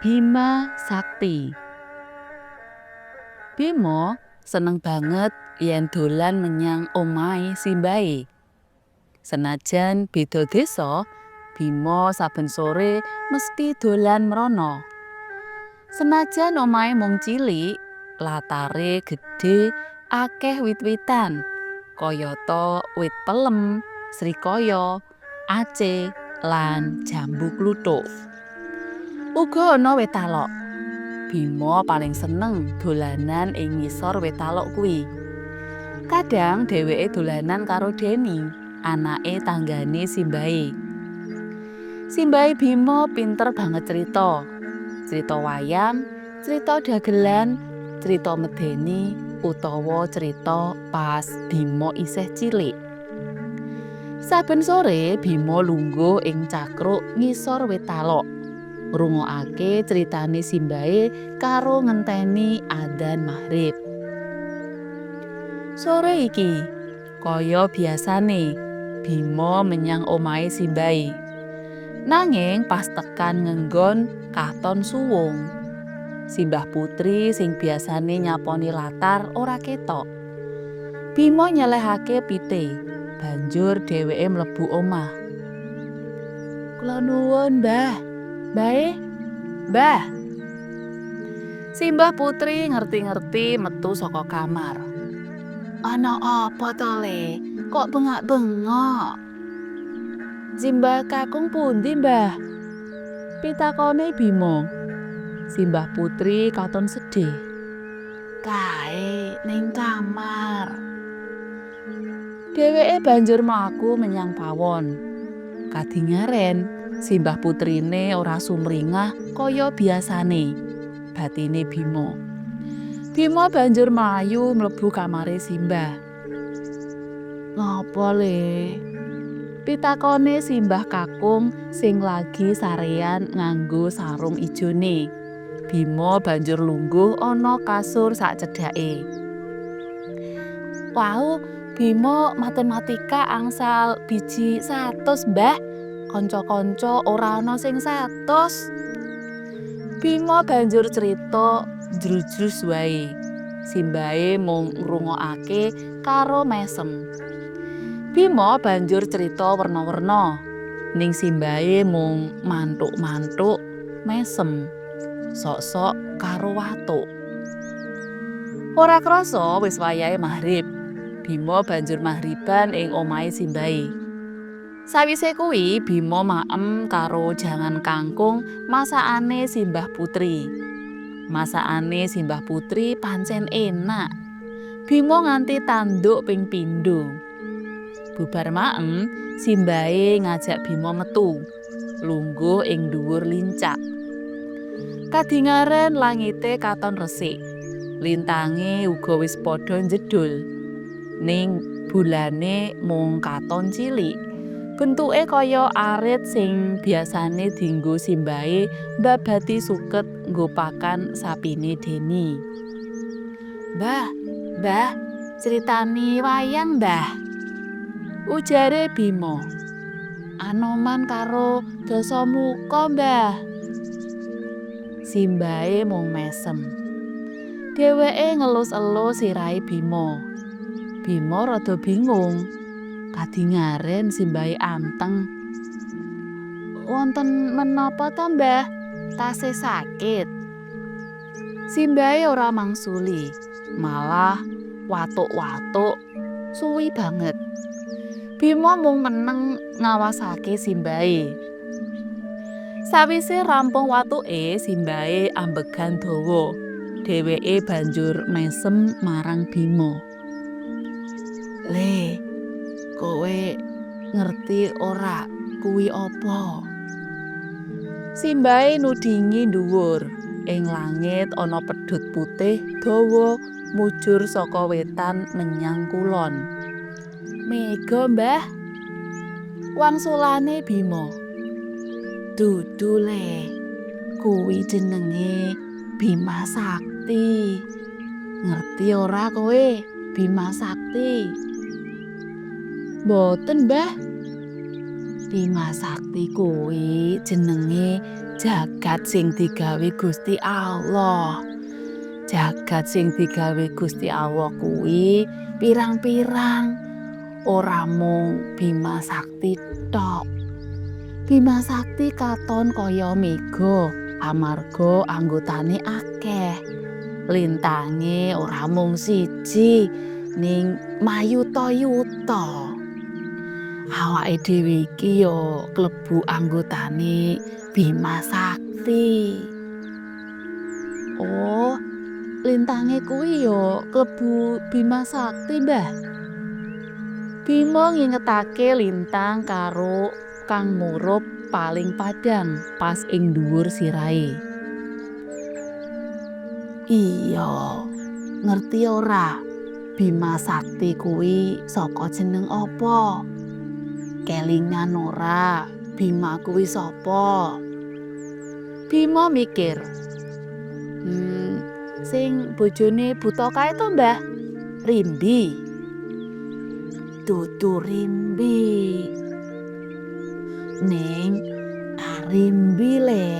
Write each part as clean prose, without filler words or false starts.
Bima Sakti. Bima seneng banget yen dolan menyang omahe simbahe. Senajan beda desa, Bima saben sore mesti dolan mrono. Senajan omahe mung cilik, latare gedhe akeh wit-witan. Kayata wit pelem, srikaya, aceh, lan jambu kluthuk. Uga ana wit talok. Bima paling seneng dolanan ing ngisor wit talok kuwi. Kadang dheweke dolanan karo Deni, anake tanggane simbahe. Simbahe Bima pinter banget cerita. Cerita wayang, cerita dagelan, cerita medeni, utawa cerita pas Bima isih cilik. Saben sore Bima lungguh ing cakruk ngisor wit talok. Ngrungokake critane simbahe karo ngenteni adzan maghrib. Sore iki, kaya biasane, Bima menyang omahe simbahe. Nanging pas tekan ngenggon katon suwung. Simbah Putri sing biasane nyaponi latar ora ketok. Bima nyelehake pite, banjur dheweke mlebu omah. "Kula nuwun, Mbah. Bae, Mbah." Simbah Putri ngerti-ngerti metu saka kamar. "Ana apa to, Le? Kok bengak-bengok?" "Simbah kakung pundi, Mbah?" pitakone Bima. Simbah Putri katon sedih. "Kae ning kamar." Dheweke banjur mlaku menyang pawon. Kadingaren Simbah Putrine ora sumringah kaya biasane. Batine Bima. Bima banjur mlayu mlebu kamare Simbah. "Ngapa, Le?" pitakone Simbah kakung sing lagi sarean nganggo sarung ijone. Bima banjur lungguh ana kasur sak cedhake. "Wau, Bima matematika angsal biji 100, Mbah. Kanca-kanca ora ana sing 100. Bima banjur cerita jrujrus wae. Simbahe mung ngrungokake karo mesem. Bima banjur cerita werna-werna. Ning simbahe mung mantuk-mantuk mesem. Sok-sok karo watuk. Ora krasa wis wayahe maghrib. Bima banjur maghriban ing omahe simbahe. Sawise kuwi Bima maem karo jangan kangkung masakane Simbah Putri. Masakane Simbah Putri pancen enak. Bima nganti tanduk ping pindho. Bubar maem, simbahe ngajak Bima metu, lungguh ing dhuwur lincak. Kadingaren langite katon resik. Lintange uga wis padha njedul. Ning bulane mung katon cilik. Bentuke kaya arit sing biasane dienggo simbahe mbabati suket nggo pakan sapine Deni. "Mbah, Mbah, critani wayang, Mbah," ujare Bima. "Anoman karo Dasamuka, Mbah." Simbahe mung mesem. Dheweke ngelus-elus sirahe Bima. Bima rada bingung. Kadingaren simbahe anteng. "Wonten menapa to, Mbah? Tasih sakit?" Simbahe ora mangsuli, malah watuk-watuk suwi banget. Bima mung meneng ngawasake simbahe. Sawise rampung watuke, simbahe ambegan dawa. Dheweke banjur mesem marang Bima. "Le, kowe ngerti ora kuwi apa?" Simbahe nudingi dhuwur. Ing langit ana pedhut putih dawa mujur saka wetan menyang kulon. "Mega, Mbah," wangsulane Bima. "Dudu, Le. Kuwi jenenge Bima Sakti. Ngerti ora kowe Bima Sakti?" "Mboten, Mbah." "Bima Sakti kuwi jenenge jagat sing digawe Gusti Allah. Jagat sing digawe Gusti Allah kuwi pirang-pirang, ora mung Bima Sakti tok. Bima Sakti katon kaya mega amarga anggotane akeh. Lintange ora mung siji ning mayuta-yuta. Awake dhewe iki ya klebu anggotane Bima Sakti. Oh, lintange kuwi ya klebu Bima Sakti, Mbah. Bima ngingetake lintang karo kang murup paling padhang pas ing dhuwur sirahe. Iya, ngerti ora? Bima Sakti kuwi saka jeneng apa? Kelingan ora? Bima kuwi sapa? Bima mikir. Sing bojone buta kae to, Mbah? Rimbi. Dudu Rimbi. Ning Arimbi le.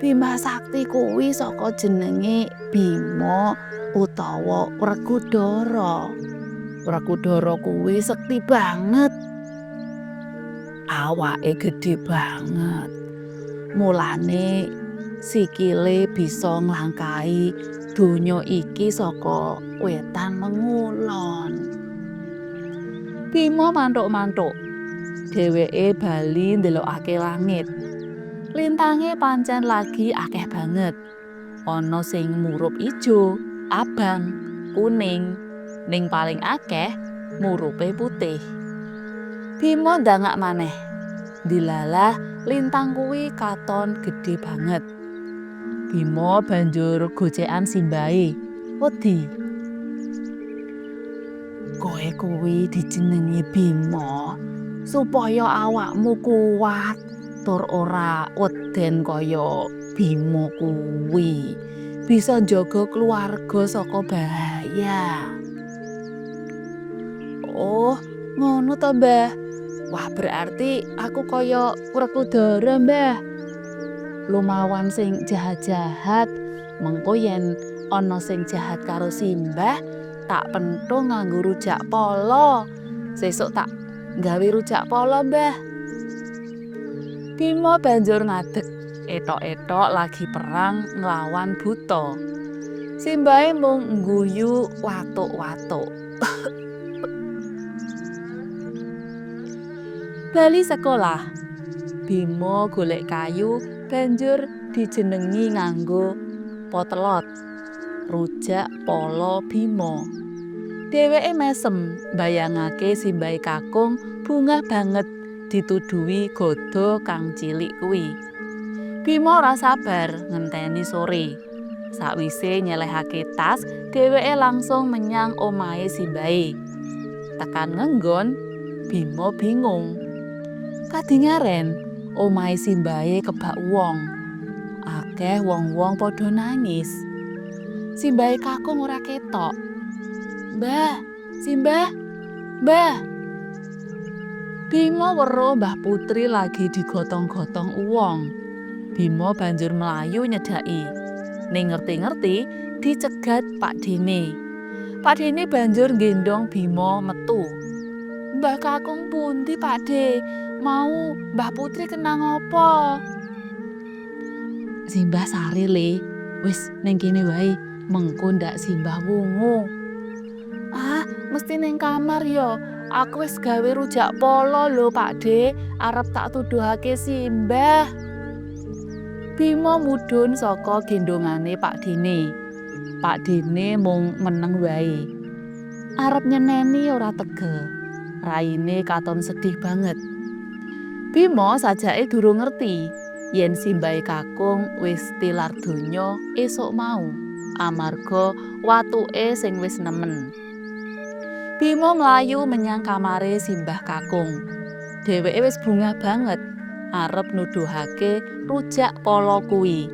Bima Sakti kuwi saka jenenge Bima utawa Werkudara. Werkudara kuwi sekti banget. Awake gedhe banget. Mulane sikile bisa nglangkahi donya iki saka wetan mengulon. Bima mantuk-mantuk. Dheweke bali ndelokake langit. Lintange pancen lagi akeh banget. Ana sing murup ijo, abang, kuning, ning paling akeh murupe putih. Bima ndangak maneh. Dilalah lintang kuwi katon gedhe banget. Bima banjur gocekan simbahe. Wedi. Kowe kuwi dijenengi Bima supaya awakmu kuat tur ora weden kaya Bima kuwi. Bisa njaga keluarga saka bahaya. Oh, ngono to, Mbah. Wah, berarti aku kaya Werkudara, Mbah. Lumawan sing jahat-jahat, mengko yen ana sing jahat karo Simbah, tak penthung nganggo rujak polo. Sesuk tak gawe rujak polo, Mbah. Bima banjur ngadeg, etok-etok lagi perang nglawan buta. Simbahe mung ngguyu watuk-watuk. Bali sekolah. Bima golek kayu banjur dijenengi nganggo potlot. Rujak polo Bima. Dheweke mesem bayangake simbahe kakung bungah banget dituduhi gada kang cilik kuwi. Bima ora sabar ngenteni sore. Sakwise nyelehake tas, dheweke langsung menyang omahe simbahe. Tekan ngenggon, Bima bingung. Kadingaren omahe simbahe kebak wong. Akeh wong-wong padha nangis. Simbahe kakung ora ketok. Mbah, Simbah, Mbah. Bima weruh Mbah Putri lagi digotong-gotong wong. Bima banjur melayu nyedhaki. Ning ngerti-ngerti dicegat Pak Dene. Pak Dene banjur nggendong Bima metu. Mbah kakung pundi, Pak De? Mau Mbah Putri kena ngopo? Simbah sare le. Wis ning kene wae, mengko ndak Simbah wungu. Ah, mesti ning kamar ya. Aku wis gawe rujak polo lho, Pak De. Arep tak tuduhake Simbah. Bima mudhun saka gendongane Pak Dene. Pak Dene mung meneng wae. Arep nyeneni ora tegel. Raine katon sedih banget. Bima sajake durung ngerti yen simbahe kakung wis tilar donya esuk mau amarga watuke sing wis nemen. Bima mlayu menyang kamare simbah kakung. Dheweke wis bungah banget arep nuduhake rujak polo kuwi.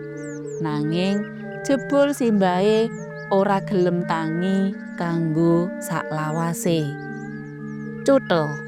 Nanging jebul simbahe ora gelem tangi kanggo saklawase. Cuthel.